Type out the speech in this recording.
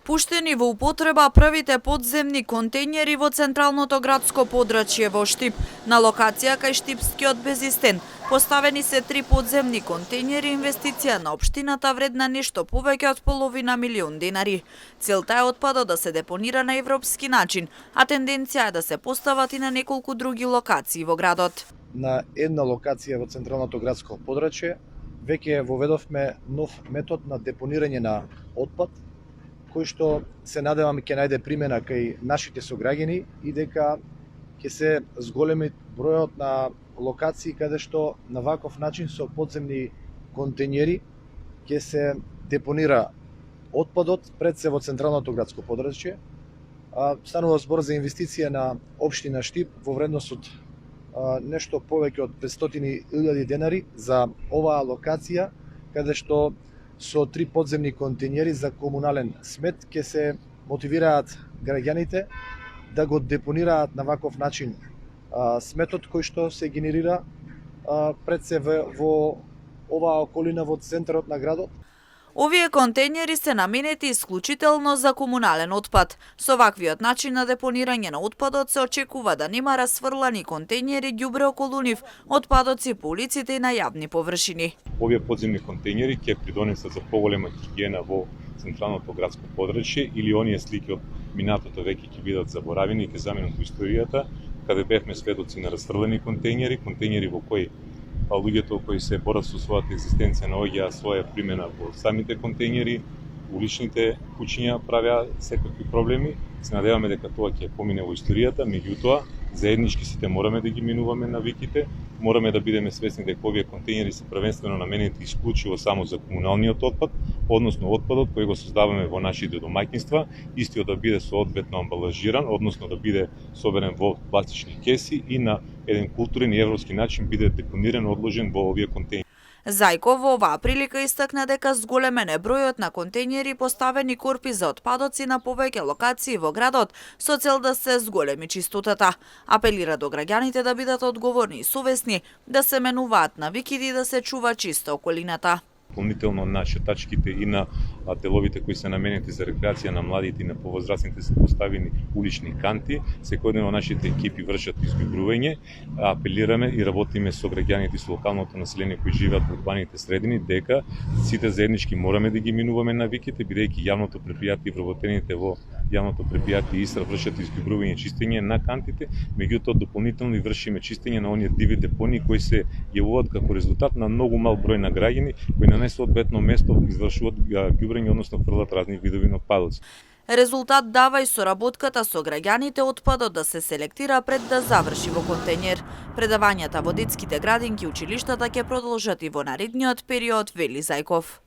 Пуштени во употреба првите подземни контејнери во централното градско подрачје во Штип, на локација кај Штипскиот безистен. Поставени се 3 подземни контејнери, инвестиција на општината вредна нешто повеќе од $500,000 денари. Целта е отпадот да се депонира на европски начин, а тенденција е да се постават и на неколку други локации во градот. На една локација во централното градско подрачје веќе воведовме нов метод на депонирање на отпад, кој што се надевам ќе најде примена кај нашите сограѓани и дека ќе се зголеми бројот на локации каде што на ваков начин со подземни контејнери ќе се депонира отпадот пред се во централното градско подрачје. Станува збор за инвестиција на општина Штип во вредност од нешто повеќе од $500,000 денари за оваа локација, каде што со 3 подземни контејнери за комунален смет ќе се мотивираат граѓаните да го депонираат на ваков начин сметот кој што се генерира пред се во оваа околина во центарот на градот. Овие контејнери се наменети исклучително за комунален отпад. Со ваквиот начин на депонирање на отпадот се очекува да нема расфрлани контејнери ѓубре околу нив, отпадоци по улиците и на јавни површини. Овие подземни контејнери ќе придонесат за поголема хигиена во централното градско подрачје или оние слики од минатото веќе ќе бидат заборавени и ќе заменат во историјата, каде бевме сведоци на расфрлани контејнери во кои луѓето кои се борат со својата екзистенција наоѓаа своја примена во самите контејнери, уличните куќиња правеа секакви проблеми. Се надеваме дека тоа ќе помине во историјата, меѓутоа заеднички сите мораме да ги минуваме навиките, мораме да бидеме свесни дека овие контејнери се првенствено наменети исклучиво само за комуналниот отпад, односно отпадот кој го создаваме во нашите домаќинства, истиот да биде соодветно амбалажиран, односно да биде соберен во пластични кеси и на еден културен и европски начин биде депониран, одложен во овие контејнери. Зајков во оваа прилика истакна дека зголемен е бројот на контејнери поставени корпи за отпадоци на повеќе локации во градот со цел да се зголеми чистотата. Апелира до граѓаните да бидат одговорни и совесни, да се менуваат навиките и да се чува чиста околината. Дополнително на шетачките и на деловите кои се наменети за рекреација на младите и на повозрастните се поставени улични канти. Секојдневно од нашите екипи вршат изгубрување. Апелираме и работиме со граѓаните и со локалното население кои живеат во урбаните средини дека сите заеднички мораме да ги минуваме навиките, бидејќи јавното предпријатие и вработените во јавното предпријатие Истра вршат изгубрување и чистење на кантите, меѓутоа дополнително и вршиме чистење на оние диви депонии кои се јавуваат како резултат на многу мал број на граѓани кои на несоодветно место извршуваат ѓубрење, односно фрлат разни видови на отпадоци. Резултат дава и соработката со граѓаните отпадот да се селектира пред да заврши во контејнер. Предавањата во детските градинки и училиштата ќе продолжат и во наредниот период, вели Зајков.